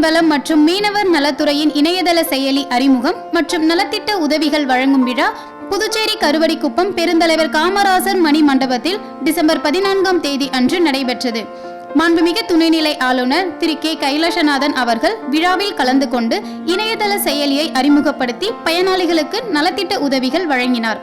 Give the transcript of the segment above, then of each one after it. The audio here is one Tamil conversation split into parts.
மீன்வளம் மற்றும் மீனவர் நலத்துறையின் இணையதள செயலி அறிமுகம் மற்றும் நலத்திட்ட உதவிகள் வழங்கும் விழா புதுச்சேரி கருவடிக்குப்பம் பெருந்தலைவர் காமராசர் மணி மண்டபத்தில் டிசம்பர் 14ஆம் தேதி அன்று நடைபெற்றது. மாண்புமிகு துணைநிலை ஆளுநர் திரு கே கைலாசநாதன் அவர்கள் விழாவில் கலந்து கொண்டு இணையதள செயலியை அறிமுகப்படுத்தி பயனாளிகளுக்கு நலத்திட்ட உதவிகள் வழங்கினார்.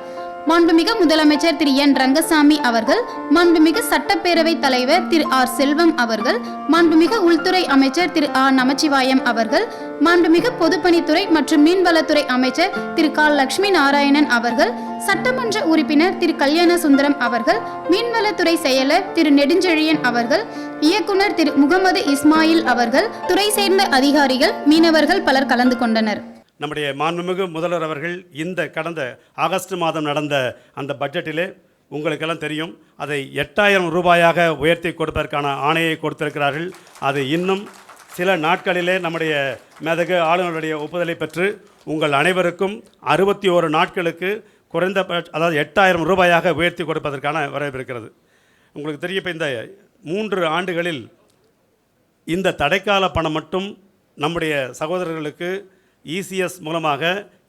மாண்புமிகு முதலமைச்சர் திரு என் ரங்கசாமி அவர்கள், மாண்புமிகு சட்டப்பேரவை தலைவர் திரு ஆர் செல்வம் அவர்கள், மாண்புமிகு உள்துறை அமைச்சர் திரு ஆ நமச்சிவாயம் அவர்கள், மாண்புமிகு பொதுப்பணித்துறை மற்றும் மீன்வளத்துறை அமைச்சர் திரு கா லட்சுமி நாராயணன் அவர்கள், சட்டமன்ற உறுப்பினர் திரு கல்யாண சுந்தரம் அவர்கள், மீன்வளத்துறை செயலர் திரு நெடுஞ்செழியன் அவர்கள், இயக்குனர் திரு முகமது இஸ்மாயில் அவர்கள், துறை சேர்ந்த அதிகாரிகள், மீனவர்கள் பலர் கலந்து கொண்டனர். நம்முடைய மாண்புமிகு முதல்வர் அவர்கள் இந்த கடந்த ஆகஸ்ட் மாதம் நடந்த அந்த பட்ஜெட்டிலே உங்களுக்கெல்லாம் தெரியும், அதை 8000 ரூபாயாக உயர்த்தி கொடுப்பதற்கான ஆணையை கொடுத்திருக்கிறார்கள். அது இன்னும் சில நாட்களிலே நம்முடைய மேதகு ஆளுநருடைய ஒப்புதலை பெற்று உங்கள் அனைவருக்கும் 61 நாட்களுக்கு குறைந்த அதாவது 8000 ரூபாயாக உயர்த்தி கொடுப்பதற்கான வரவு இருக்கிறது. உங்களுக்கு தெரியும், இப்போ இந்த 3 ஆண்டுகளில் இந்த தடைக்கால பணம் மட்டும் நம்முடைய சகோதரர்களுக்கு இசிஎஸ் மூலமாக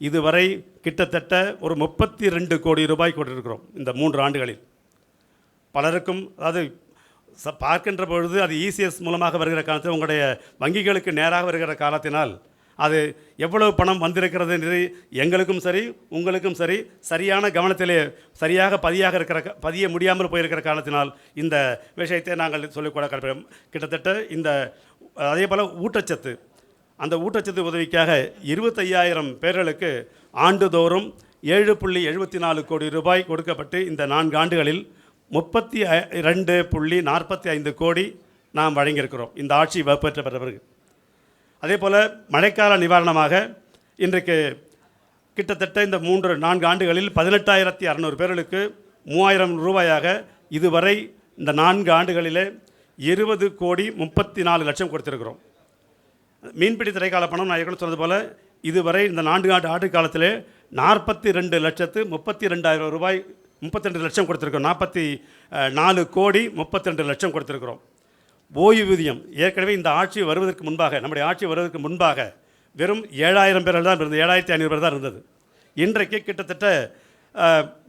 இதுவரை கிட்டத்தட்ட ஒரு 32 கோடி ரூபாய் கொடுத்திருக்கிறோம். இந்த 3 ஆண்டுகளில் பலருக்கும் அதாவது பார்க்கின்ற பொழுது அது இசிஎஸ் மூலமாக வருகிற காலத்தில் உங்களுடைய வங்கிகளுக்கு நேராக வருகிற காலத்தினால் அது எவ்வளவு பணம் வந்திருக்கிறது என்று எங்களுக்கும் சரி உங்களுக்கும் சரி சரியான கவனத்திலே சரியாக பதிய முடியாமல் போயிருக்கிற காரணத்தினால் இந்த விஷயத்தை நாங்கள் சொல்லிக்கூட கற்போம். கிட்டத்தட்ட இந்த அதே போல் ஊட்டச்சத்து, அந்த ஊட்டச்சத்து உதவிக்காக 25000 பேர்களுக்கு ஆண்டுதோறும் 7.74 கோடி ரூபாய் கொடுக்கப்பட்டு இந்த 4 ஆண்டுகளில் 32.45 கோடி நாம் வழங்கியிருக்கிறோம் இந்த ஆட்சி வகுப்பேற்ற பிறகு. அதே போல் மழைக்கால நிவாரணமாக இன்றைக்கு கிட்டத்தட்ட இந்த 3-4 ஆண்டுகளில் 18,600 பேர்களுக்கு 3000 ரூபாயாக இதுவரை இந்த 4 ஆண்டுகளிலே 20,34 லட்சம் கொடுத்திருக்கிறோம். மீன்பிடி தடைக்கால பணம் நான் ஏற்கனவே சொன்னது போல் இதுவரை இந்த 4 ஆண்டு காலத்திலே 42,32,000 ரூபாய் 32 லட்சம் கொடுத்துருக்கோம். 44 கோடி 32 லட்சம் கொடுத்துருக்கிறோம். ஓய்வூதியம் ஏற்கனவே இந்த ஆட்சி வருவதற்கு முன்பாக, நம்முடைய ஆட்சி வருவதற்கு முன்பாக வெறும் 7,000 பேர்கள் தான் இருந்தது, 7,500 பேர் தான் இருந்தது. இன்றைக்கு கிட்டத்தட்ட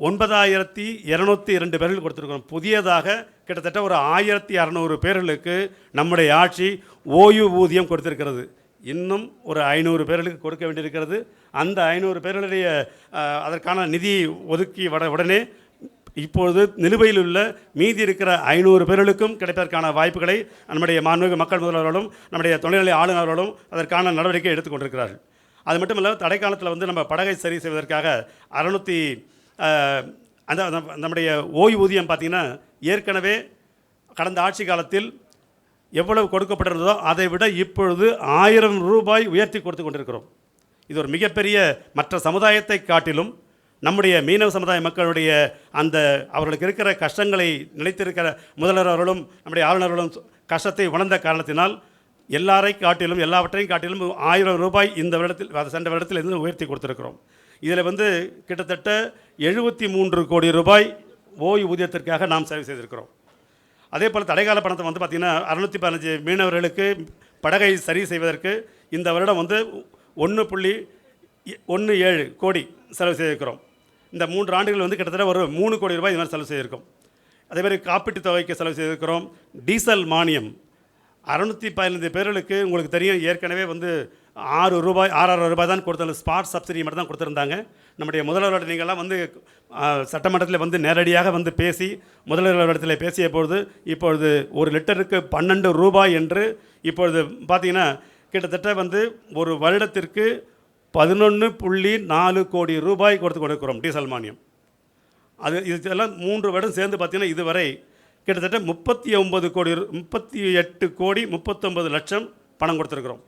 9,202 பேர்கள் கொடுத்துருக்கிறோம். புதியதாக கிட்டத்தட்ட ஒரு 1,600 பேர்களுக்கு நம்முடைய ஆட்சி ஓய்வூதியம் கொடுத்திருக்கிறது. இன்னும் ஒரு 500 பேர்களுக்கு கொடுக்க வேண்டியிருக்கிறது. அந்த 500 பேர்களுடைய அதற்கான நிதி ஒதுக்கி உடனே இப்பொழுது நிலுவையில் உள்ள மீதி இருக்கிற 500 பேர்களுக்கும் கிடைப்பதற்கான வாய்ப்புகளை நம்முடைய மாண்புமிகு மக்கள் முதல்வர்களும் நம்முடைய துணைநிலை ஆளுநர்களும் அதற்கான நடவடிக்கை எடுத்துக்கொண்டிருக்கிறார்கள். அது மட்டும் இல்லாமல் தடைக்காலத்தில் வந்து நம்ம படகை சரி செய்வதற்காக 600 அந்த நம்முடைய ஓய்வூதியம் பார்த்திங்கன்னா ஏற்கனவே கடந்த ஆட்சி காலத்தில் எவ்வளவு கொடுக்கப்பட்டிருந்ததோ அதை விட இப்பொழுது 1000 ரூபாய் உயர்த்தி கொடுத்து கொண்டிருக்கிறோம். இது ஒரு மிகப்பெரிய, மற்ற சமுதாயத்தை காட்டிலும் நம்முடைய மீனவ சமுதாய மக்களுடைய அந்த அவர்களுக்கு இருக்கிற கஷ்டங்களை நினைத்திருக்கிற முதல்வர் அவர்களும் நம்முடைய ஆளுநர்களும் கஷ்டத்தை உணர்ந்த காரணத்தினால் எல்லாவற்றையும் காட்டிலும் 1000 ரூபாய் இந்த வருடத்தில் சென்ற வருடத்தில் இருந்து உயர்த்தி கொடுத்துருக்கிறோம். இதில் வந்து கிட்டத்தட்ட 73 கோடி ரூபாய் ஓய்வூதியத்திற்காக நாம் செலவு செய்திருக்கிறோம். அதே போல் தடைக்கால பணத்தை வந்து பார்த்திங்கன்னா 615 மீனவர்களுக்கு படகை சரி செய்வதற்கு இந்த வருடம் வந்து 1.17 கோடி செலவு செய்திருக்கிறோம். இந்த 3 ஆண்டுகள் வந்து கிட்டத்தட்ட ஒரு 3 கோடி ரூபாய் இது மாதிரி செலவு செய்திருக்கோம். அதேமாதிரி காப்பீட்டுத் தொகைக்கு செலவு செய்திருக்கிறோம். டீசல் மானியம் 615 பேர்களுக்கு உங்களுக்கு தெரியும், ஏற்கனவே வந்து 6 ரூபாய் தான் கொடுத்தாலும் ஸ்பாட் சப்சிடி மட்டும் தான் கொடுத்துருந்தாங்க. நம்முடைய முதல்வரோட நீங்கள்லாம் வந்து சட்டமன்றத்தில் வந்து நேரடியாக வந்து பேசி முதல்வரிடத்தில் பேசிய பொழுது இப்பொழுது 1 லிட்டருக்கு 12 ரூபாய் என்று இப்பொழுது பார்த்திங்கன்னா கிட்டத்தட்ட வந்து ஒரு வருடத்திற்கு 11.4 கோடி ரூபாய் கொடுத்து கொடுக்கிறோம் டீசல் மானியம். இதெல்லாம் 3 வருடம் சேர்ந்து பார்த்திங்கன்னா இதுவரை கிட்டத்தட்ட 38 கோடி 39 லட்சம் பணம் கொடுத்துருக்குறோம்.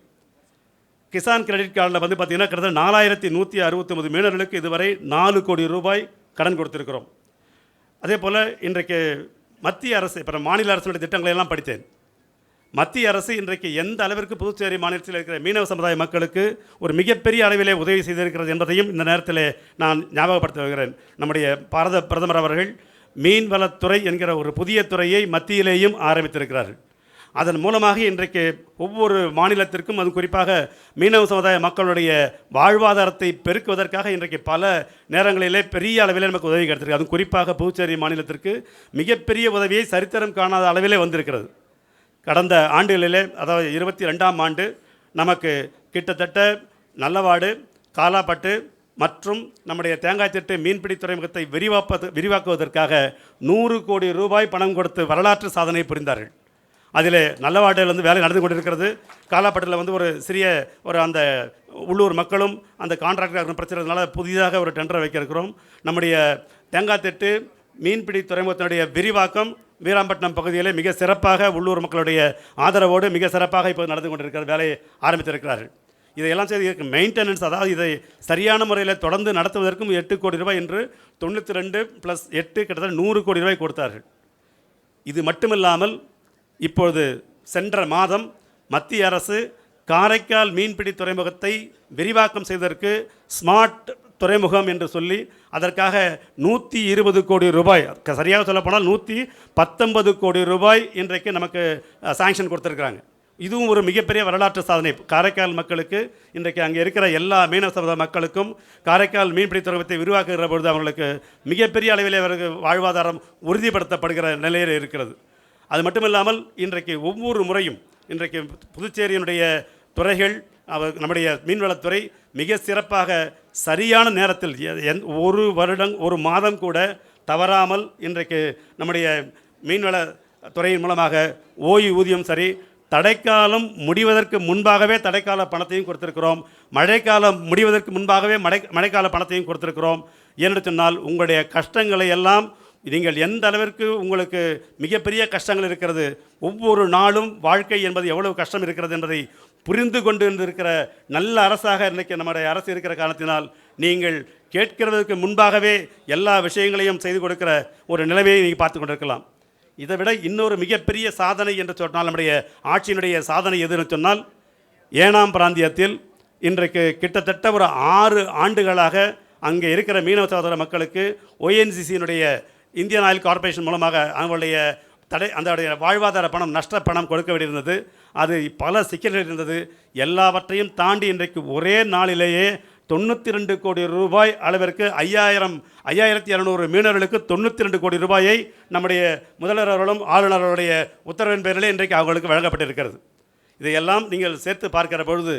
கிசான் கிரெடிட் கார்டில் வந்து பார்த்திங்கன்னா கிட்டத்தட்ட 4169 மீனவர்களுக்கு இதுவரை 4 கோடி ரூபாய் கடன் கொடுத்துருக்கிறோம். அதே போல் இன்றைக்கு மத்திய அரசு, இப்போ மாநில அரசுடைய திட்டங்களை எல்லாம் படித்தேன். மத்திய அரசு இன்றைக்கு எந்த அளவிற்கு புதுச்சேரி மாநிலத்தில் இருக்கிற மீனவ சமுதாய மக்களுக்கு ஒரு மிகப்பெரிய அளவிலே உதவி செய்திருக்கிறது என்பதையும் இந்த நேரத்தில் நான் ஞாபகப்படுத்த வருகிறேன். நம்முடைய பாரத பிரதமர் அவர்கள் மீன்வளத்துறை என்கிற ஒரு புதிய துறையை மத்தியிலேயும் ஆரம்பித்திருக்கிறார்கள். அதன் மூலமாக இன்றைக்கு ஒவ்வொரு மாநிலத்திற்கும் அது குறிப்பாக மீனவ சமுதாய மக்களுடைய வாழ்வாதாரத்தை பெருக்குவதற்காக இன்றைக்கு பல நேரங்களிலே பெரிய அளவிலே நமக்கு உதவி கிடைத்திருக்கு. அதுவும் குறிப்பாக புதுச்சேரி மாநிலத்திற்கு மிகப்பெரிய உதவியை சரித்திரம் காணாத அளவிலே வந்திருக்கிறது. கடந்த ஆண்டுகளிலே, அதாவது 22ஆம் ஆண்டு நமக்கு கிட்டத்தட்ட நல்லவாடு, காலாப்பட்டு மற்றும் நம்முடைய தேங்காய்த்திட்டு மீன்பிடி துறைமுகத்தை விரிவாக்குவதற்காக 100 கோடி ரூபாய் பணம் கொடுத்து வரலாற்று சாதனை புரிந்தார்கள். அதில் நல்லவாட்டில் வேலை நடந்து கொண்டிருக்கிறது. காலாப்பட்டில் ஒரு சிறிய அந்த உள்ளூர் மக்களும் அந்த கான்ட்ராக்டர் பிரச்சனைனால புதிதாக ஒரு டெண்டரை வைக்க இருக்கிறோம். நம்முடைய தேங்காய்த்திட்டு மீன்பிடி துறைமுகத்தினுடைய விரிவாக்கம் வீராம்பட்டினம் பகுதியில் மிக சிறப்பாக உள்ளூர் மக்களுடைய ஆதரவோடு மிக சிறப்பாக இப்போ நடந்து கொண்டிருக்கிற வேலையை ஆரம்பித்திருக்கிறார்கள். இதையெல்லாம் செய்து மெயின்டெனன்ஸ், அதாவது இதை சரியான முறையில் தொடர்ந்து நடத்துவதற்கும் 8 கோடி ரூபாய் என்று 92 + 8 கிட்டத்தட்ட 100 கோடி ரூபாய் கொடுத்தார்கள். இது மட்டுமில்லாமல் இப்பொழுது சென்ற மாதம் மத்திய அரசு காரைக்கால் மீன்பிடி துறைமுகத்தை விரிவாக்கம் செய்வதற்கு ஸ்மார்ட் துறைமுகம் என்று சொல்லி அதற்காக 120 கோடி ரூபாய், சரியாக சொல்லப்போனால் 119 கோடி ரூபாய் இன்றைக்கு நமக்கு சாங்ஷன் கொடுத்துருக்குறாங்க. இதுவும் ஒரு மிகப்பெரிய வரலாற்று சாதனை. காரைக்கால் மக்களுக்கு இன்றைக்கு அங்கே இருக்கிற எல்லா மீனவ சமுதாய மக்களுக்கும் காரைக்கால் மீன்பிடி துறைமுகத்தை விரிவாக்குகிற பொழுது அவர்களுக்கு மிகப்பெரிய அளவிலே அவருக்கு வாழ்வாதாரம் உறுதிப்படுத்தப்படுகிற நிலையில் இருக்கிறது. அது மட்டுமில்லாமல் இன்றைக்கு ஒவ்வொரு முறையும் இன்றைக்கு புதுச்சேரியினுடைய துறைகள் நம்முடைய மீன்வளத்துறை மிக சிறப்பாக சரியான நேரத்தில் ஒரு வருடம் ஒரு மாதம் கூட தவறாமல் இன்றைக்கு நம்முடைய மீன்வள துறையின் மூலமாக ஓய்வூதியம் சரி, தடைக்காலம் முடிவதற்கு முன்பாகவே தடைக்கால பணத்தையும் கொடுத்திருக்கிறோம், மழைக்காலம் முடிவதற்கு முன்பாகவே மழைக்கால பணத்தையும் கொடுத்திருக்கிறோம். என்று சொன்னால் உங்களுடைய கஷ்டங்களை எல்லாம் நீங்கள் எந்த அளவிற்கு உங்களுக்கு மிகப்பெரிய கஷ்டங்கள் இருக்கிறது, ஒவ்வொரு நாளும் வாழ்க்கை என்பது எவ்வளவு கஷ்டம் இருக்கிறது என்பதை புரிந்து கொண்டு இருக்கிற நல்ல அரசாக இன்றைக்கு நம்முடைய அரசு இருக்கிற காரணத்தினால் நீங்கள் கேட்கிறதுக்கு முன்பாகவே எல்லா விஷயங்களையும் செய்து கொடுக்கிற ஒரு நிலைமையை நீங்கள் பார்த்து கொண்டிருக்கலாம். இதை விட இன்னொரு மிகப்பெரிய சாதனை என்று சொன்னால் நம்முடைய ஆட்சியினுடைய சாதனை எதுன்னு சொன்னால், ஏனாம் பிராந்தியத்தில் இன்றைக்கு கிட்டத்தட்ட ஒரு 6 ஆண்டுகளாக அங்கே இருக்கிற மீனவ சகோதர மக்களுக்கு ONGCயினுடைய இந்தியன் ஆயில் கார்ப்பரேஷன் மூலமாக அவங்களுடைய அந்த வாழ்வாதார பணம், நஷ்ட பணம் கொடுக்க வேண்டியிருந்தது. அது பல சிக்கல்கள் இருந்தது. எல்லாவற்றையும் தாண்டி இன்றைக்கு ஒரே நாளிலேயே 92 கோடி ரூபாய் அளவிற்கு 5200 மீனவர்களுக்கு 92 கோடி ரூபாயை நம்முடைய முதல்வர் அவர்களும் ஆளுநர்களுடைய உத்தரவின் பேரிலே இன்றைக்கு அவர்களுக்கு வழங்கப்பட்டிருக்கிறது. இதையெல்லாம் நீங்கள் சேர்த்து பார்க்கிற பொழுது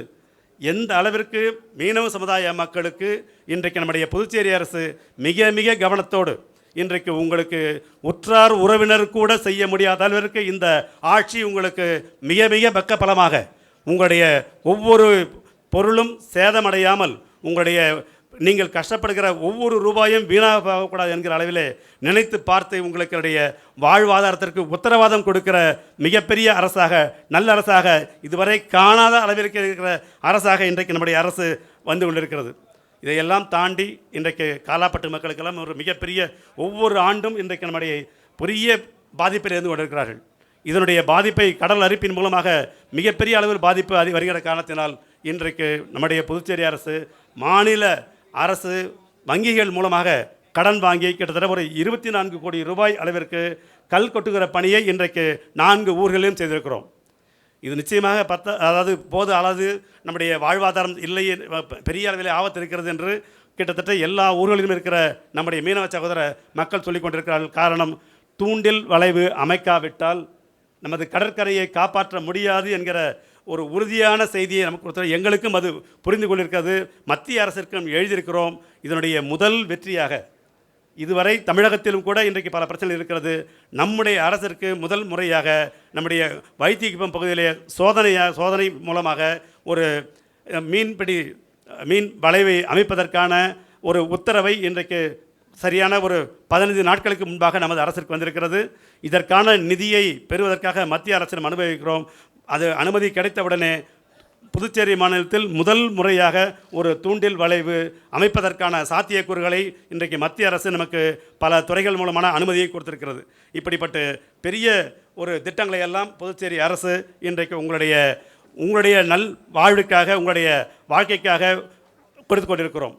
எந்த அளவிற்கு மீனவ சமுதாய மக்களுக்கு இன்றைக்கு நம்முடைய புதுச்சேரி அரசு மிக மிக கவனத்தோடு இன்றைக்கு உங்களுக்கு உற்றார் உறவினர் கூட செய்ய முடியாத அளவிற்கு இந்த ஆட்சி உங்களுக்கு மிக மிக பக்கபலமாக உங்களுடைய ஒவ்வொரு பொருளும் சேதமடையாமல் உங்களுடைய நீங்கள் கஷ்டப்படுகிற ஒவ்வொரு ரூபாயும் வீணாக போகக்கூடாது என்கிற அளவிலே நினைத்து பார்த்து உங்களுடைய வாழ்வாதாரத்திற்கு உத்தரவாதம் கொடுக்கிற மிகப்பெரிய அரசாக, நல்ல அரசாக, இதுவரை காணாத அளவிற்கு இருக்கிற அரசாக இன்றைக்கு நம்முடைய அரசு வந்து கொண்டிருக்கிறது. இதையெல்லாம் தாண்டி இன்றைக்கு காலாப்பட்டு மக்களுக்கெல்லாம் ஒரு மிகப்பெரிய ஒவ்வொரு ஆண்டும் இன்றைக்கு நம்முடைய பெரிய பாதிப்பில் இருந்து கொண்டிருக்கிறார்கள். இதனுடைய பாதிப்பை கடல் அரிப்பின் மூலமாக மிகப்பெரிய அளவில் பாதிப்பு வருகிற காரணத்தினால் இன்றைக்கு நம்முடைய புதுச்சேரி அரசு, மாநில அரசு வங்கிகள் மூலமாக கடன் வாங்கி கிட்டத்தட்ட ஒரு 24 கோடி ரூபாய் அளவிற்கு கல் கொட்டுகிற பணியை இன்றைக்கு 4 ஊர்களிலும் செய்திருக்கிறோம். இது நிச்சயமாக அதாவது நம்முடைய வாழ்வாதாரம் இல்லை, பெரிய அளவில் ஆபத்து இருக்கிறது என்று கிட்டத்தட்ட எல்லா ஊர்களிலும் இருக்கிற நம்முடைய மீனவ சகோதர மக்கள் சொல்லிக் கொண்டிருக்கிறார்கள். காரணம், தூண்டில் வளைவு அமைக்காவிட்டால் நமது கடற்கரையை காப்பாற்ற முடியாது என்கிற ஒரு உறுதியான செய்தியை நமக்கு கொடுத்த எங்களுக்கும் அது புரிந்து கொண்டிருக்கிறது. மத்திய அரசிற்கும் எழுதியிருக்கிறோம். இதனுடைய முதல் வெற்றியாக இதுவரை தமிழகத்திலும் கூட இன்றைக்கு பல பிரச்சனை இருக்கிறது. நம்முடைய அரசிற்கு முதல் முறையாக நம்முடைய வைத்தியகுப்பம் பகுதியிலே சோதனை மூலமாக ஒரு மீன் வளைவை அமைப்பதற்கான ஒரு உத்தரவை இன்றைக்கு சரியான ஒரு 15 நாட்களுக்கு முன்பாக நமது அரசிற்கு வந்திருக்கிறது. இதற்கான நிதியை பெறுவதற்காக மத்திய அரசிடம் அனுபவிக்கிறோம். அது அனுமதி கிடைத்தவுடனே புதுச்சேரி மாநிலத்தில் முதல் முறையாக ஒரு தூண்டில் வளைவு அமைப்பதற்கான சாத்தியக்கூறுகளை இன்றைக்கு மத்திய அரசு நமக்கு பல துறைகள் மூலமான அனுமதியை கொடுத்திருக்கிறது. இப்படிப்பட்ட பெரிய ஒரு திட்டங்களை எல்லாம் புதுச்சேரி அரசு இன்றைக்கு உங்களுடைய நல் வாழ்வுக்காக, உங்களுடைய வாழ்க்கைக்காக கொடுத்து கொண்டிருக்கிறோம்.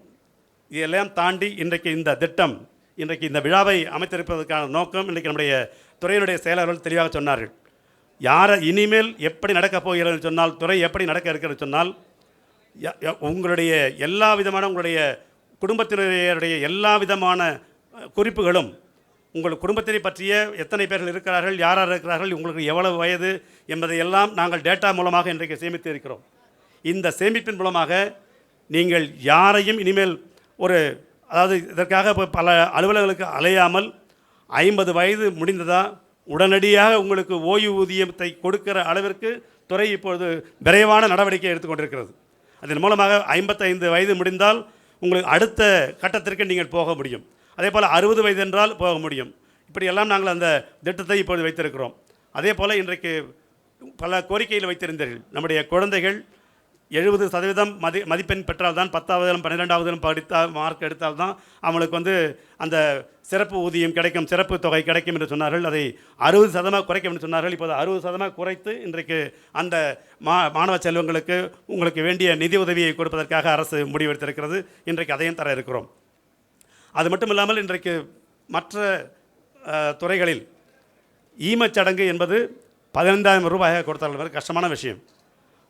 இதெல்லாம் தாண்டி இன்றைக்கு இந்த திட்டம், இன்றைக்கு இந்த விழாவை அமைத்திருப்பதற்கான நோக்கம் இன்றைக்கு நம்முடைய துறையினுடைய செயலாளர்கள் தெளிவாக சொன்னார்கள். இனிமேல் எப்படி நடக்கப் போகிறது சொன்னால், துறை எப்படி நடக்க இருக்கிறது சொன்னால், உங்களுடைய எல்லா விதமான உங்களுடைய குடும்பத்தினருடைய எல்லா விதமான குறிப்புகளும், உங்கள் குடும்பத்தினை பற்றிய எத்தனை பேர்கள் இருக்கிறார்கள், யார் இருக்கிறார்கள், உங்களுக்கு எவ்வளவு வயது என்பதை எல்லாம் நாங்கள் டேட்டா மூலமாக இன்றைக்கு சேமித்து இருக்கிறோம். இந்த சேமிப்பின் மூலமாக நீங்கள் யாரையும் இனிமேல் அதாவது இதற்காக பல அலுவலர்களுக்கு அலையாமல் 50 வயது முடிந்ததா உடனடியாக உங்களுக்கு ஓய்வூதியத்தை கொடுக்கிற அளவிற்கு துறை இப்பொழுது விரைவான நடவடிக்கை எடுத்துக்கொண்டிருக்கிறது. அதன் மூலமாக 55 வயது முடிந்தால் உங்களுக்கு அடுத்த கட்டத்திற்கு நீங்கள் போக முடியும். அதே போல் 60 வயது என்றால் போக முடியும். இப்படியெல்லாம் நாங்கள் அந்த திட்டத்தை இப்பொழுது வைத்திருக்கிறோம். அதே போல் இன்றைக்கு பல கோரிக்கையில் வைத்திருந்தீர்கள். நம்முடைய குழந்தைகள் 70% மதிப்பெண் பெற்றால்தான் 10ஆவதிலும் 12ஆவதிலும் படித்தால் மார்க் எடுத்தால்தான் அவங்களுக்கு அந்த சிறப்பு ஊதியம் கிடைக்கும், சிறப்பு தொகை கிடைக்கும் என்று சொன்னார்கள். அதை 60% குறைக்கும் என்று சொன்னார்கள். இப்போது 60% குறைத்து இன்றைக்கு அந்த மாணவ செல்வங்களுக்கு உங்களுக்கு வேண்டிய நிதி உதவியை கொடுப்பதற்காக அரசு முடிவெடுத்திருக்கிறது. இன்றைக்கு அதையும் தர இருக்கிறோம். அது மட்டும் இல்லாமல் இன்றைக்கு மற்ற துறைகளில் ஈமச்சடங்கு என்பது 15,000 ரூபாயாக கொடுத்தால் கஷ்டமான விஷயம்.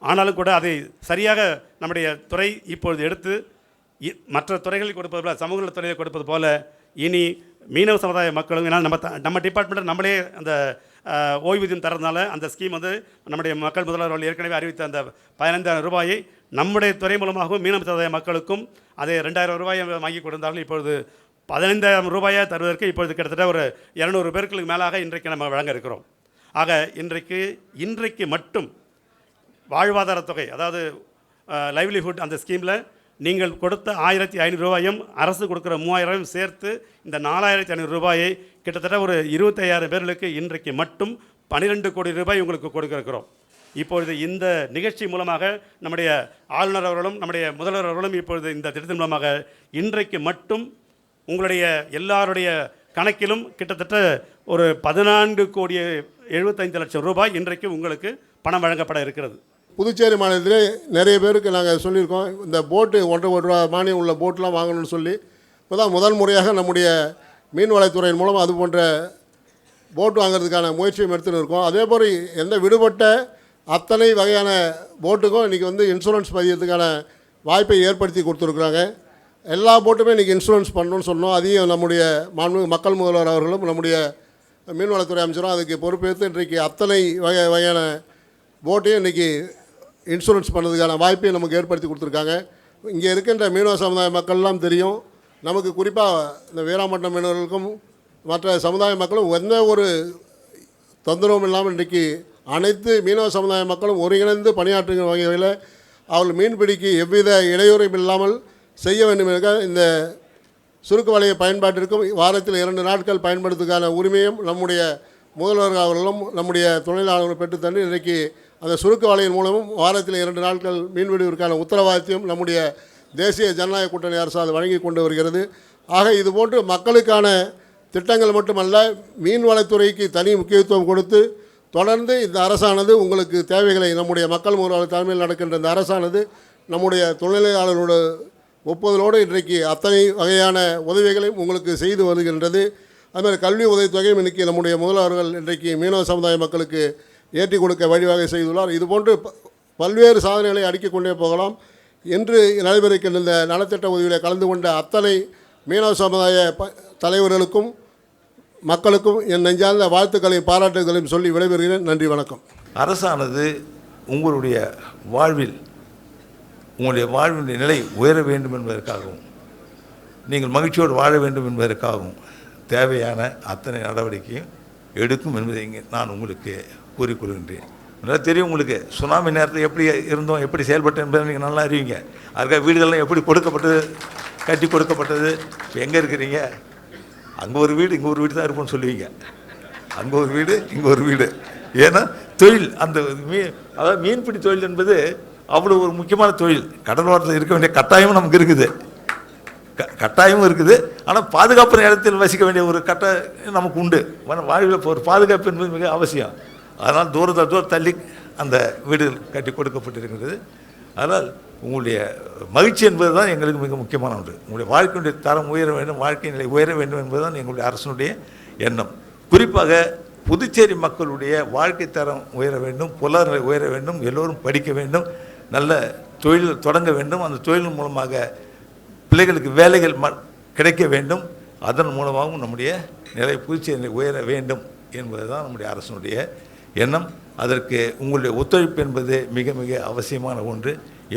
ஆனாலும் கூட அதை சரியாக நம்முடைய துறை இப்பொழுது எடுத்து மற்ற துறைகளில் கொடுப்பது போல, சமூக நலத் துறையில் கொடுப்பது போல இனி மீனவ சமுதாய மக்களும், ஏன்னா நம்ம டிபார்ட்மெண்ட்டில் நம்மளே அந்த ஓய்வூதியம் தரதுனால அந்த ஸ்கீம் நம்முடைய மக்கள் முதல்வர் ஏற்கனவே அறிவித்த அந்த 15,000 ரூபாயை நம்முடைய துறை மூலமாகவும் மீனவ சமுதாய மக்களுக்கும் அதை 2,000 ரூபாயை வாங்கி கொடுத்தார்கள். இப்பொழுது 15,000 ரூபாயாக தருவதற்கு இப்பொழுது கிட்டத்தட்ட ஒரு 200 பேருக்கு மேலாக இன்றைக்கு நம்ம வழங்க இருக்கிறோம். ஆக இன்றைக்கு மட்டும் வாழ்வாதார தொகை, அதாவது லைவ்லிஹுட் அந்த ஸ்கீமில் நீங்கள் கொடுத்த 1,500 ரூபாயும் அரசு கொடுக்குற 3,000 சேர்த்து இந்த 4,500 ரூபாயை கிட்டத்தட்ட ஒரு 25,000 பேர்களுக்கு இன்றைக்கு மட்டும் 12 கோடி ரூபாய் உங்களுக்கு கொடுக்க இருக்கிறோம். இப்பொழுது இந்த நிகழ்ச்சி மூலமாக நம்முடைய ஆளுநர் அவர்களும் நம்முடைய முதல்வர் அவர்களும் இப்பொழுது இந்த திட்டத்தின் மூலமாக இன்றைக்கு மட்டும் உங்களுடைய எல்லாருடைய கணக்கிலும் கிட்டத்தட்ட ஒரு 14,75,00,000 ரூபாய் இன்றைக்கு உங்களுக்கு பணம் வழங்கப்பட இருக்கிறது. புதுச்சேரி மாநிலத்திலே நிறைய பேருக்கு நாங்கள் சொல்லியிருக்கோம், இந்த போட்டு 1.5 கோடி ரூபா மானியம் உள்ள போட்டெலாம் வாங்கணும்னு சொல்லி இப்போ தான் முதல் முறையாக நம்முடைய மீன்வளத்துறையின் மூலம் அது போன்ற போட்டு வாங்கிறதுக்கான முயற்சியும் எடுத்துன்னு இருக்கோம். அதே போல் எந்த விடுபட்ட அத்தனை வகையான போட்டுக்கும் இன்றைக்கி இன்சூரன்ஸ் பதியத்துக்கான வாய்ப்பை ஏற்படுத்தி கொடுத்துருக்குறாங்க. எல்லா போட்டுமே இன்றைக்கி இன்சூரன்ஸ் பண்ணணும்னு சொன்னோம். அதையும் நம்முடைய மக்கள் முதல்வர் அவர்களும் நம்முடைய மீன்வளத்துறை அமைச்சரும் அதுக்கு பொறுப்பேற்று இன்றைக்கு அத்தனை வகையான போட்டையும் இன்றைக்கி இன்சூரன்ஸ் பண்ணுறதுக்கான வாய்ப்பை நமக்கு ஏற்படுத்தி கொடுத்துருக்காங்க. இங்கே இருக்கின்ற மீனவ சமுதாய மக்கள்லாம் தெரியும், நமக்கு குறிப்பாக இந்த வீராம்பட்டினம் மீனவர்களுக்கும் மற்ற சமுதாய மக்களும் எந்த ஒரு தொந்தரவும் இல்லாமல் இன்றைக்கி அனைத்து மீனவ சமுதாய மக்களும் ஒருங்கிணைந்து பணியாற்றுகிற வகையில் அவர்கள் மீன்பிடிக்கு எவ்வித இடையூறும் இல்லாமல் செய்ய வேண்டும் என்ற இந்த சுருக்கு வலைய பயன்பாட்டிற்கும் வாரத்தில் 2 நாட்கள் பயன்படுத்துவதற்கான உரிமையும் நம்முடைய முதல்வர் அவர்களும் நம்முடைய தொழிலாளர்களும் பெற்றுத்தந்து இன்றைக்கு அந்த சுருக்கு வலையின் மூலமும் வாரத்தில் 2 நாட்கள் மீன்பிடிவதற்கான உத்தரவாதத்தையும் நம்முடைய தேசிய ஜனநாயக கூட்டணி அரசு அது வழங்கி கொண்டு வருகிறது. ஆக இதுபோன்று மக்களுக்கான திட்டங்கள் மட்டுமல்ல, மீன்வளத்துறைக்கு தனி முக்கியத்துவம் கொடுத்து தொடர்ந்து இந்த அரசானது உங்களுக்கு தேவைகளை நம்முடைய மக்கள் முதல்வர் தலைமையில் நடக்கின்ற இந்த அரசானது நம்முடைய தொழிலாளர்களோட ஒப்புதலோடு இன்றைக்கு அத்தனை வகையான உதவிகளையும் உங்களுக்கு செய்து வருகின்றது. அதுமாதிரி கல்வி உதவித்தொகையும் இன்றைக்கி நம்முடைய முதல்வர்கள் இன்றைக்கு மீனவ சமுதாய மக்களுக்கு ஏற்றி கொடுக்க வழிவகை செய்துள்ளார். இதுபோன்று பல்வேறு சாதனைகளை அடுக்கிக் கொண்டே போகலாம். இன்று நடைபெறுகின்ற இந்த நலத்திட்ட உதவியில் கலந்து கொண்ட அத்தனை மீனவ சமுதாய தலைவர்களுக்கும் மக்களுக்கும் என் நெஞ்சார்ந்த வாழ்த்துக்களையும் பாராட்டுகளையும் சொல்லி விடைபெறுகிறேன். நன்றி, வணக்கம். அரசானது உங்களுடைய வாழ்வின் நிலை உயர வேண்டும் என்பதற்காகவும் நீங்கள் மகிழ்ச்சியோடு வாழ வேண்டும் என்பதற்காகவும் தேவையான அத்தனை நடவடிக்கையும் எடுக்கும் என்பதை நான் உங்களுக்கு கூறிக்கொள்கின்றேன். நல்லா தெரியும் உங்களுக்கு, சுனாமி நேரத்தில் எப்படி இருந்தோம், எப்படி செயல்பட்டோம் என்பதை நீங்கள் நல்லா அறிவிங்க. அதுக்காக வீடுகள்லாம் எப்படி கொடுக்கப்பட்டது, கட்டி கொடுக்கப்பட்டது. இப்போ எங்கே இருக்கிறீங்க, அங்கே ஒரு வீடு இங்கே ஒரு வீடு தான் இருப்போம்னு சொல்லுவீங்க. அங்கே ஒரு வீடு இங்கே ஒரு வீடு. ஏன்னா தொழில் அந்த அதாவது மீன்பிடி தொழில் என்பது அவ்வளோ ஒரு முக்கியமான தொழில். கடலோரத்தில் இருக்க வேண்டிய கட்டாயமும் நமக்கு இருக்குது, கட்டாயமும் இருக்குது. ஆனால் பாதுகாப்பு இடத்தில் வசிக்க வேண்டிய ஒரு நமக்கு உண்டு. வாழ்வில் ஒரு பாதுகாப்பு என்பது மிக அவசியம். அதனால் தூரம் தள்ளி அந்த வீடுகள் கட்டி கொடுக்கப்பட்டிருக்கிறது. அதனால் உங்களுடைய மகிழ்ச்சி என்பது தான் எங்களுக்கு மிக முக்கியமான ஒன்று. உங்களுடைய வாழ்க்கையுடைய தரம் உயர வேண்டும், வாழ்க்கை நிலை உயர வேண்டும் என்பது தான் எங்களுடைய அரசனுடைய எண்ணம். குறிப்பாக புதுச்சேரி மக்களுடைய வாழ்க்கை தரம் உயர வேண்டும், பொருளாதார உயர வேண்டும், எல்லோரும் படிக்க வேண்டும், நல்ல தொழில் தொடங்க வேண்டும், அந்த தொழில் மூலமாக பிள்ளைகளுக்கு வேலைகள் கிடைக்க வேண்டும், அதன் மூலமாகவும் நம்முடைய நிலை புதுச்சேரி உயர வேண்டும் என்பது தான் நம்முடைய அரசனுடைய எண்ணம். அதற்கு உங்களுடைய ஒத்துழைப்பு என்பது மிக மிக அவசியமான ஒன்று.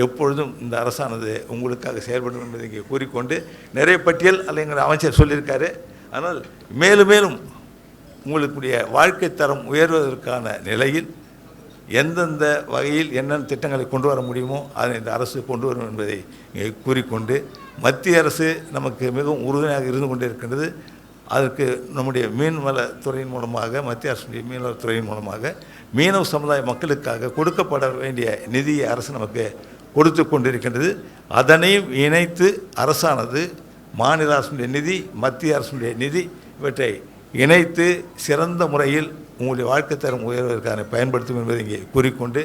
எப்பொழுதும் இந்த அரசானது உங்களுக்காக செயல்படும் என்பதை இங்கே கூறிக்கொண்டு, நிறைய பட்டியல் அல்ல எங்கள் அமைச்சர் சொல்லியிருக்காரு. ஆனால் மேலும் மேலும் உங்களுடைய வாழ்க்கை தரம் உயர்வதற்கான நிலையில் எந்தெந்த வகையில் என்னென்ன திட்டங்களை கொண்டு வர முடியுமோ அதை இந்த அரசு கொண்டு வரும் என்பதை இங்கே கூறிக்கொண்டு, மத்திய அரசு நமக்கு மிகவும் உறுதுணையாக இருந்து கொண்டே இருக்கின்றது. அதற்கு நம்முடைய மீன்வளத்துறையின் மூலமாக, மத்திய அரசுடைய மீன்வளத்துறையின் மூலமாக மீனவ சமுதாய மக்களுக்காக கொடுக்கப்பட வேண்டிய நிதியை அரசு நமக்கு கொடுத்து கொண்டிருக்கின்றது. அதனையும் இணைத்து அரசானது மாநில அரசுடைய நிதி, மத்திய அரசுடைய நிதி இவற்றை இணைத்து சிறந்த முறையில் உங்களுடைய வாழ்க்கை தரம் உயர்வதற்கான பயன்படுத்தும் என்பதை இங்கே கூறிக்கொண்டு,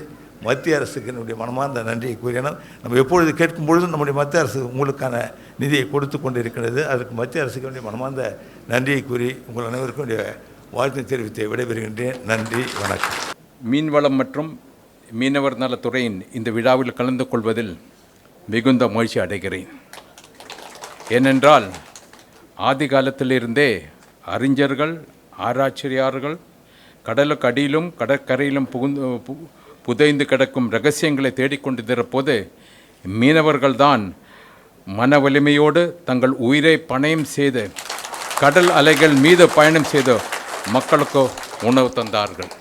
மத்திய அரசுக்கு என்னுடைய மனமார்ந்த நன்றியை கூறினோம். நம்ம எப்பொழுது கேட்கும் பொழுதும் நம்முடைய மத்திய அரசு உங்களுக்கான நிதியை கொடுத்து கொண்டு இருக்கிறது. அதற்கு மத்திய அரசுக்கு வேண்டிய மனமார்ந்த நன்றியை கூறி உங்கள் அனைவருக்கும் வாழ்த்து தெரிவித்து விடைபெறுகின்றேன். நன்றி, வணக்கம். மீன்வளம் மற்றும் மீனவர் நலத்துறையின் இந்த விழாவில் கலந்து கொள்வதில் மிகுந்த மகிழ்ச்சி அடைகிறேன். ஏனென்றால் ஆதி காலத்திலிருந்தே அறிஞர்கள், ஆராய்ச்சியாளர்கள் கடலுக்கு அடியிலும் கடற்கரையிலும் புதைந்து கிடக்கும் ரகசியங்களை தேடிக்கொண்டிருந்த போது மீனவர்கள்தான் மன வலிமையோடு தங்கள் உயிரை பணயம் செய்து கடல் அலைகள் மீது பயணம் செய்து மக்களுக்கு உணவு தந்தார்கள்.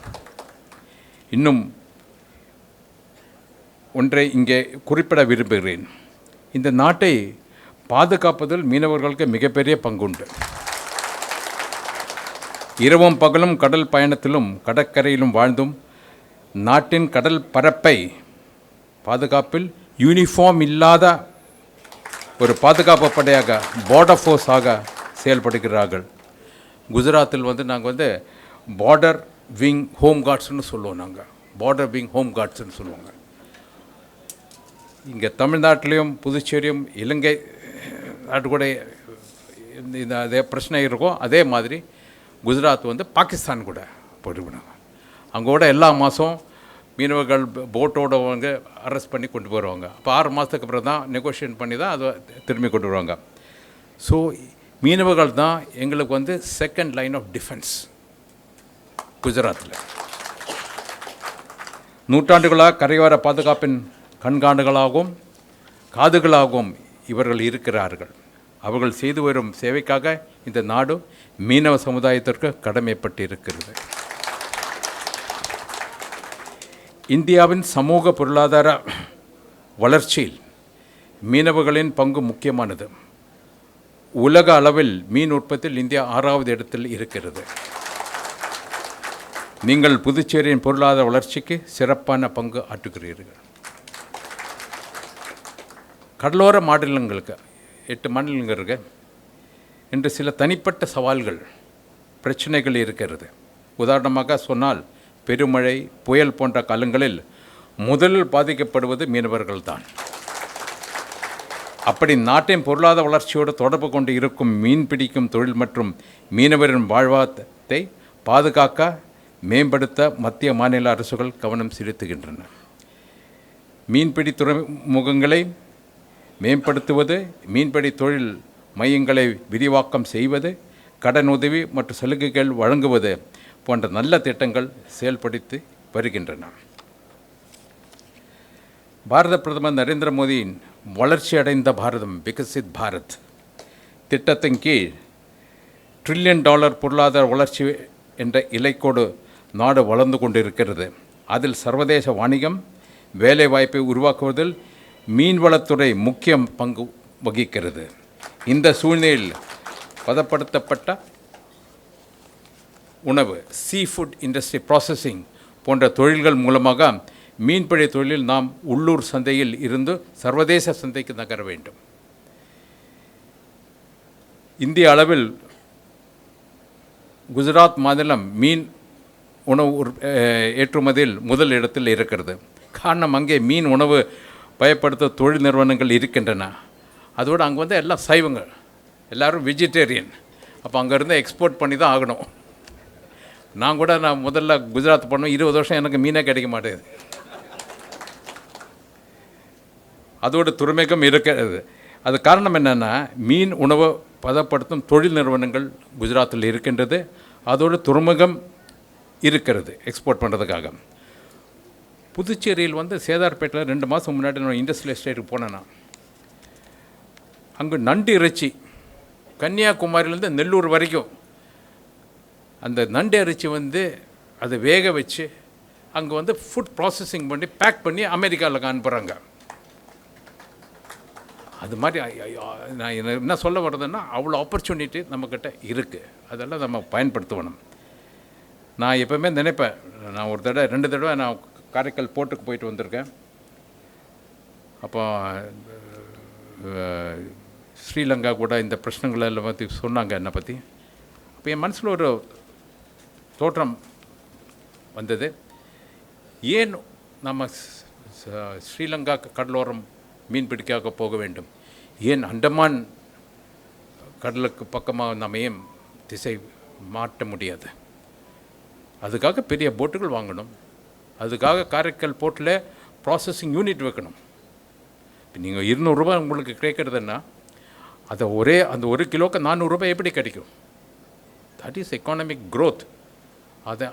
இன்னும் ஒன்றை இங்கே குறிப்பிட விரும்புகிறேன். இந்த நாட்டை பாதுகாப்பதில் மீனவர்களுக்கு மிகப்பெரிய பங்குண்டு. இரவும் பகலும் கடல் பயணத்திலும் கடற்கரையிலும் வாழ்ந்தும் நாட்டின் கடல் பரப்பை பாதுகாப்பில் யூனிஃபார்ம் இல்லாத ஒரு பாதுகாப்பு படையாக, பார்டர் ஃபோர்ஸாக செயல்படுகிறார்கள். குஜராத்தில் நாங்கள் பார்டர் விங் ஹோம் கார்ட்ஸ்னு சொல்லுவோம். நாங்கள் பார்டர் விங் ஹோம் கார்ட்ஸ்னு சொல்லுவாங்க. இங்கே தமிழ்நாட்டிலையும் புதுச்சேரியும் இலங்கை நாட்டு கூட இந்த அதே பிரச்சனை இருக்கும். அதே மாதிரி குஜராத் பாகிஸ்தான் கூட போயிடுவாங்க. அங்கே கூட எல்லா மாதம் மீனவர்கள் போட்டோட அரெஸ்ட் பண்ணி கொண்டு வருவாங்க. அப்போ 6 மாதத்துக்கு அப்புறம் தான் நெகோஷியேட் பண்ணி தான் அதை திரும்பி கொண்டு வருவாங்க. ஸோ மீனவர்கள் தான் எங்களுக்கு செகண்ட் லைன் ஆஃப் டிஃபென்ஸ் குஜராத்தில். நூற்றாண்டுகளாக கரையோர பாதுகாப்பின் கண்காணிகளாகவும் காதுகளாகவும் இவர்கள் இருக்கிறார்கள். அவர்கள் செய்து வரும் சேவைக்காக இந்த நாடு மீனவ சமுதாயத்திற்கு கடமைப்பட்டு இருக்கிறது. இந்தியாவின் சமூக பொருளாதார வளர்ச்சியில் மீனவர்களின் பங்கு முக்கியமானது. உலக அளவில் மீன் உற்பத்தியில் இந்தியா 6வது இடத்தில் இருக்கிறது. நீங்கள் புதுச்சேரியின் பொருளாதார வளர்ச்சிக்கு சிறப்பான பங்கு ஆற்றுகிறீர்கள். கடலோர மாநிலங்களுக்கு 8 மாநிலங்கள் இருக்கு. இன்று சில தனிப்பட்ட சவால்கள், பிரச்சனைகள் இருக்கிறது. உதாரணமாக சொன்னால், பெருமழை, புயல் போன்ற காலங்களில் முதலில் பாதிக்கப்படுவது மீனவர்கள்தான். அப்படி நாட்டின் பொருளாதார வளர்ச்சியோடு தொடர்பு கொண்டு இருக்கும் மீன் பிடிக்கும் தொழில் மற்றும் மீனவரின் வாழ்வாதாரத்தை பாதுகாக்க, மேம்படுத்த மத்திய மாநில அரசுகள் கவனம் செலுத்துகின்றன. மீன்பிடி துறைமுகங்களை மேம்படுத்துவது, மீன்பிடி தொழில் மையங்களை விரிவாக்கம் செய்வது, கடனுதவி மற்றும் சலுகைகள் வழங்குவது போன்ற நல்ல திட்டங்கள் செயல்படுத்தி வருகின்றன. பாரத பிரதமர் நரேந்திர மோடியின் வளர்ச்சியடைந்த பாரதம், விகசித் பாரத் திட்டத்தின் கீழ் $1 டிரில்லியன் பொருளாதார வளர்ச்சி என்ற இலக்கோடு நாடு வளர்ந்து கொண்டிருக்கிறது. அதில் சர்வதேச வாணிகம், வேலைவாய்ப்பை உருவாக்குவதில் மீன்வளத்துறை முக்கிய பங்கு வகிக்கிறது. இந்த சூழ்நிலையில் பதப்படுத்தப்பட்ட உணவு, சீ ஃபுட் இண்டஸ்ட்ரி ப்ராசஸிங் போன்ற தொழில்கள் மூலமாக மீன்பிடி தொழிலில் நாம் உள்ளூர் சந்தையில் இருந்து சர்வதேச சந்தைக்கு நகர வேண்டும். இந்திய அளவில் குஜராத் மாநிலம் மீன் உணவு ஏற்றுமதியில் முதல் இடத்தில் இருக்கிறது. காரணம், அங்கே மீன் உணவு பயப்படுத்த தொழில் நிறுவனங்கள் இருக்கின்றன. அதோடு அங்கே எல்லாம் சைவங்கள், எல்லோரும் வெஜிடேரியன். அப்போ அங்கேருந்து எக்ஸ்போர்ட் பண்ணி தான் ஆகணும். நான் முதல்ல குஜராத் போனோம், 20 வருஷம் எனக்கு மீனே கிடைக்க மாட்டேங்குது. அதோட துறைமுகம் இருக்கிறது. அது காரணம் என்னென்னா, மீன் உணவு பதப்படுத்தும் தொழில் நிறுவனங்கள் குஜராத்தில் இருக்கின்றது. அதோட துறைமுகம் இருக்கிறது எக்ஸ்போர்ட் பண்ணுறதுக்காக. புதுச்சேரியில் வந்து சேதார்பேட்டில் 2 மாதம் முன்னாடி நான் இண்டஸ்ட்ரியல் எஸ்டேட்டுக்கு போனேன்னா, அங்கே நண்டு இறைச்சி கன்னியாகுமரியிலேருந்து நெல்லூர் வரைக்கும் அந்த நண்டு இறைச்சி வந்து அதை வேக வச்சு அங்கே வந்து ஃபுட் ப்ராசஸிங் பண்ணி பேக் பண்ணி அமெரிக்காவில் அனுப்புகிறாங்க. அது மாதிரி நான் என்ன சொல்ல வர்றதுன்னா, அவ்வளோ ஆப்பர்ச்சுனிட்டி நம்மக்கிட்ட இருக்குது. அதெல்லாம் நம்ம பயன்படுத்தணும். நான் எப்போவுமே நினைப்பேன், நான் 2 தடவை நான் காரைக்கால் போர்ட்டுக்கு போயிட்டு வந்திருக்கேன். அப்போ ஸ்ரீலங்கா கூட இந்த பிரச்சனைகளை எல்லாம் பற்றி சொன்னாங்க என்னை பற்றி. அப்போ என் மனசில் ஒரு தோற்றம் வந்தது. ஏன் நம்ம ஸ்ரீலங்கா கடலோரம் மீன் பிடிக்காக போக வேண்டும்? ஏன் அண்டமான் கடலுக்கு பக்கமாக நம்ம ஏன் திசை மாற்ற முடியாது? அதுக்காக பெரிய போட்டுகள் வாங்கணும். அதுக்காக காரைக்கால் போர்ட்டில் ப்ராசஸிங் யூனிட் வைக்கணும். இப்போ நீங்கள் 200 ரூபாய் உங்களுக்கு கிடைக்கிறதுன்னா, அதை அந்த 1 கிலோக்கு 400 ரூபாய் எப்படி கிடைக்கும்? That is economic growth. அது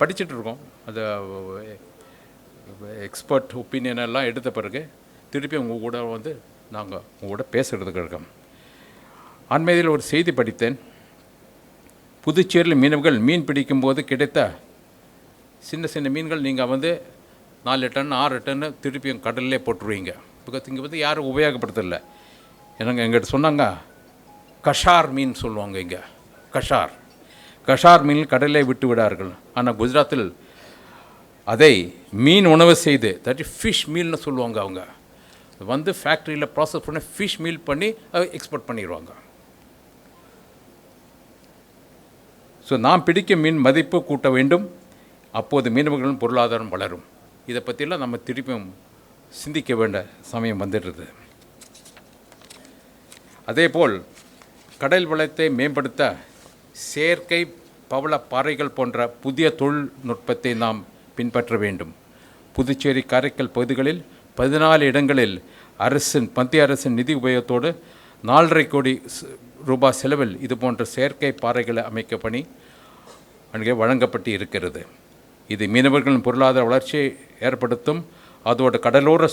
படிச்சுட்டு இருக்கோம். அதை எக்ஸ்பர்ட் ஒப்பீனியன் எல்லாம் எடுத்த பிறகு திருப்பி உங்கள் கூட வந்து நாங்கள் உங்கள் கூட பேசுகிறதுக்கு இருக்கோம். அண்மையில் ஒரு செய்தி படித்தேன். புதுச்சேரியில் மீனவர்கள் மீன் பிடிக்கும்போது கிடைத்த சின்ன மீன்கள் நீங்கள் வந்து 4 டன் 6 டன்னு திருப்பியும் கடல்லே போட்டுருவீங்க. பிகாஸ் இங்கே வந்து யாரும் உபயோகப்படுத்தலை. எனக்கு எங்கிட்ட சொன்னாங்க, கஷார் மீன் சொல்லுவாங்க. இங்கே கஷார் மீன் கடலே விட்டு விடார்கள். ஆனால் குஜராத்தில் அதை மீன் உணவு செய்து, தட் இஸ் ஃபிஷ் மீல்னு சொல்லுவாங்க. அவங்க வந்து ஃபேக்ட்ரியில் ப்ராசஸ் பண்ணி ஃபிஷ் மீல் பண்ணி அதை எக்ஸ்போர்ட் பண்ணிடுவாங்க. ஸோ நாம் பிடிக்கும் மீன் மதிப்பு கூட்ட வேண்டும். அப்போது மீனவர்களின் பொருளாதாரம் வளரும். இதை பற்றியெல்லாம் நம்ம திருப்பியும் சிந்திக்க வேண்டிய சமயம் வந்துடுறது. அதேபோல் கடல் வளத்தை மேம்படுத்த செயற்கை பவள பாறைகள் போன்ற புதிய தொழில்நுட்பத்தை நாம் பின்பற்ற வேண்டும். புதுச்சேரி காரைக்கால் பகுதிகளில் 14 இடங்களில் மத்திய அரசின் நிதி உபயோகத்தோடு 4.5 கோடி ரூபாய் செலவில் இது போன்ற செயற்கை பாறைகளை அமைக்க பணி அங்கே வழங்கப்பட்டு இருக்கிறது. இது மீனவர்களின் பொருளாதார வளர்ச்சியை ஏற்படுத்தும். அதோடு கடலோர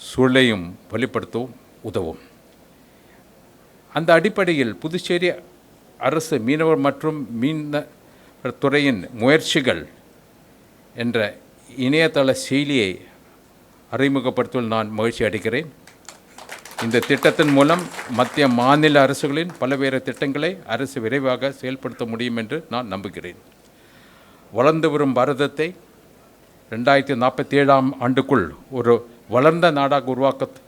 சூழலையும் வலுப்படுத்தவும் உதவும். அந்த அடிப்படையில் புதுச்சேரி அரசு மீனவர் மற்றும் மீனவர் துறையின் முயற்சிகள் என்ற இணையதள செயலியை அறிமுகப்படுத்துவதில் நான் மகிழ்ச்சி அடைகிறேன். இந்த திட்டத்தின் மூலம் மத்திய மாநில அரசுகளின் பல்வேறு திட்டங்களை அரசு விரைவாக செயல்படுத்த முடியும் என்று நான் நம்புகிறேன். வளர்ந்து வரும் பாரதத்தை 2047ஆம் ஆண்டுக்குள் ஒரு வளர்ந்த நாடாக உருவாக்க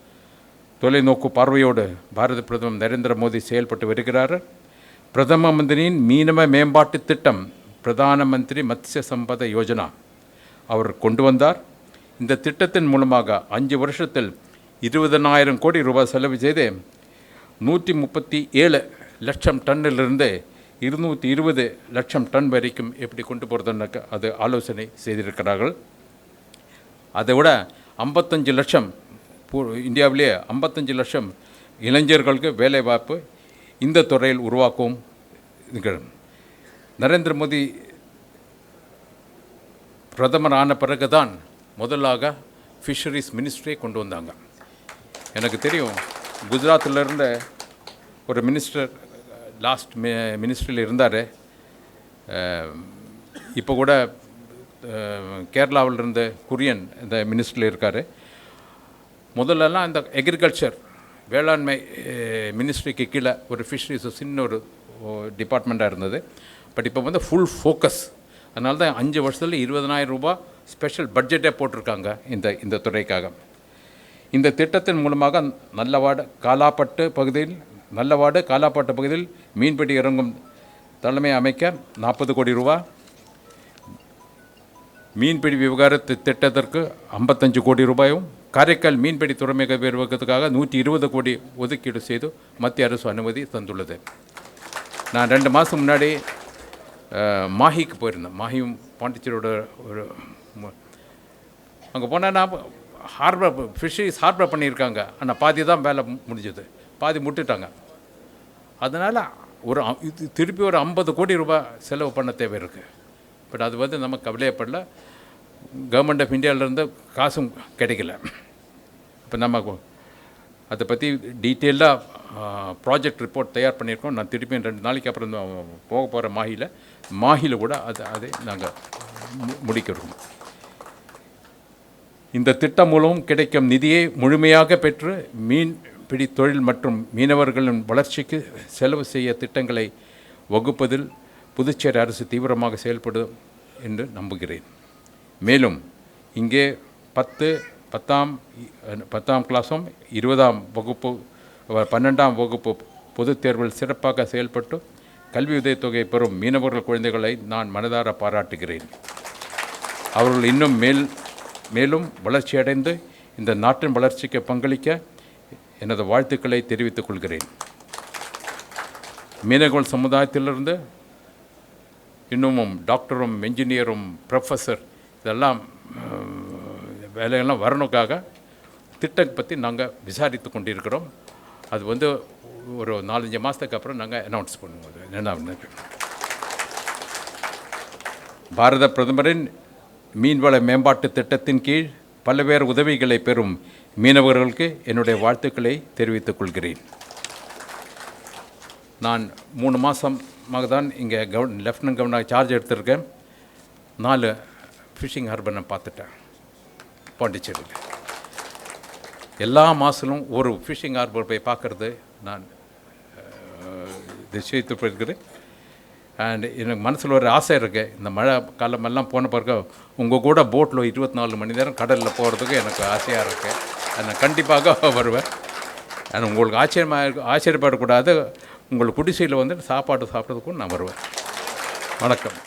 தொலைநோக்கு பார்வையோடு பாரத பிரதமர் நரேந்திர மோடி செயல்பட்டு வருகிறார். பிரதம மந்திரியின் மீனவ மேம்பாட்டு திட்டம், பிரதான மந்திரி மத்ஸ்ய சம்பத யோஜனா அவர் கொண்டு வந்தார். இந்த திட்டத்தின் மூலமாக 5 வருஷத்தில் 20,000 கோடி ரூபாய் செலவு செய்து 137 லட்சம் டன்னிலிருந்து 220 லட்சம் டன் வரைக்கும் எப்படி கொண்டு போகிறதுனாக்க அது ஆலோசனை செய்திருக்கிறார்கள். அதை விட 55 லட்சம் இந்தியாவிலேயே 55 லட்சம் இளைஞர்களுக்கு வேலைவாய்ப்பு இந்த துறையில் உருவாக்கவும் இருக்கிறது. நரேந்திர மோடி பிரதமர் ஆன பிறகு தான் முதலாக ஃபிஷரிஸ் மினிஸ்ட்ரியை கொண்டு வந்தாங்க. எனக்கு தெரியும், குஜராத்தில் இருந்த ஒரு மினிஸ்டர் லாஸ்ட் மினிஸ்ட்ரியில் இருந்தார். இப்போ கூட கேரளாவில் இருந்த குரியன் இந்த மினிஸ்ட்ரியில் இருக்கார். முதல்லலாம் இந்த அக்ரிகல்ச்சர் வேளாண்மை மினிஸ்ட்ரிக்கு கீழே ஒரு ஃபிஷரிஸ் சின்ன ஒரு டிபார்ட்மெண்ட்டாக இருந்தது. பட் இப்போ வந்து ஃபுல் ஃபோக்கஸ். அதனால தான் 5 வருஷத்தில் 20,000 ரூபாய் ஸ்பெஷல் பட்ஜெட்டே போட்டிருக்காங்க இந்த துறைக்காக. இந்த திட்டத்தின் மூலமாக காலாப்பட்டு பகுதியில் மீன்பிடி இறங்கும் தலைமை அமைக்க 40 கோடி ரூபாய், மீன்பிடி விவகார திட்டத்திற்கு 55 கோடி ரூபாயும், காரைக்கால் மீன்பிடி துறைமுக விரிவாக்கத்துக்காக 120 கோடி ஒதுக்கீடு செய்து மத்திய அரசு அனுமதி தந்துள்ளது. நான் 2 மாதம் முன்னாடி மாஹிக்கு போயிருந்தேன். மாஹியும் பாண்டிச்சேரியோட ஒரு அங்கே போனால் நான் ஹார்பர் ஃபிஷரிஸ் ஹார்பர் பண்ணியிருக்காங்க. ஆனால் பாதி தான் வேலை முடிஞ்சது, பாதி முட்டுட்டாங்க. அதனால் திருப்பி ஒரு 50 கோடி ரூபாய் செலவு பண்ண தேவை இருக்குது. பட் அது வந்து நம்ம கவலையப்படல. கவர்மெண்ட் ஆஃப் இந்தியாவிலேருந்து காசும் கிடைக்கல. இப்போ நம்ம அதை பற்றி டீட்டெயிலாக ப்ராஜெக்ட் ரிப்போர்ட் தயார் பண்ணியிருக்கோம். நான் திருப்பியும் 2 நாளைக்கு அப்புறம் போக போகிற மாஹியில் கூட அதை நாங்கள் முடிக்கிறோம். இந்த திட்டம் மூலம் கிடைக்கும் நிதியை முழுமையாக பெற்று மீன்பிடி தொழில் மற்றும் மீனவர்களின் வளர்ச்சிக்கு செலவு செய்ய திட்டங்களை வகுப்பதில் புதுச்சேரி அரசு தீவிரமாக செயல்படும் என்று நம்புகிறேன். மேலும் இங்கே 10ஆம் கிளாஸும் 20ஆம் வகுப்பு 12ஆம் வகுப்பு பொதுத் தேர்வில் சிறப்பாக செயல்பட்டு கல்வி உதவித்தொகை பெறும் மீனவர்கள் குழந்தைகளை நான் மனதார பாராட்டுகிறேன். அவர்கள் இன்னும் மேலும் வளர்ச்சியடைந்து இந்த நாட்டின் வளர்ச்சிக்கு பங்களிக்க எனது வாழ்த்துக்களை தெரிவித்துக் கொள்கிறேன். மீனவர்கள் சமுதாயத்திலிருந்து இன்னமும் டாக்டரும் என்ஜினியரும் ப்ரொஃபஸர் இதெல்லாம் வேலையெல்லாம் வரணுக்காக திட்டம் பற்றி நாங்கள் விசாரித்து கொண்டிருக்கிறோம். அது வந்து ஒரு 4-5 மாதத்துக்கு அப்புறம் நாங்கள் அனௌன்ஸ் பண்ணுவோம். என்ன பாரத பிரதமரின் மீன்வள மேம்பாட்டு திட்டத்தின் கீழ் பல்வேறு உதவிகளை பெறும் மீனவர்களுக்கு என்னுடைய வாழ்த்துக்களை தெரிவித்துக் கொள்கிறேன். நான் 3 மாதமாக தான் இங்கே லெஃப்டினன்ட் கவர்னர் சார்ஜ் எடுத்திருக்கேன். 4 ஃபிஷிங் ஹார்பர் நான் பார்த்துட்டேன் பாண்டிச்சேரியில். எல்லா மாதமும் ஒரு ஃபிஷிங் ஹார்பர் போய் பார்க்குறது நான் நிச்சயித்து போயிருக்கிறேன். அண்ட் எனக்கு மனசில் ஒரு ஆசை இருக்குது. இந்த மழை காலமெல்லாம் போன பிறகு உங்கள் கூட போட்டில் 24 மணி நேரம் கடலில் போகிறதுக்கு எனக்கு ஆசையாக இருக்குது. நான் கண்டிப்பாக வருவேன். ஆனால் உங்களுக்கு ஆச்சரியப்படக்கூடாது. உங்கள் குடிசையில் வந்து சாப்பாடு சாப்பிட்றதுக்கும் நான் வருவேன். வணக்கம்.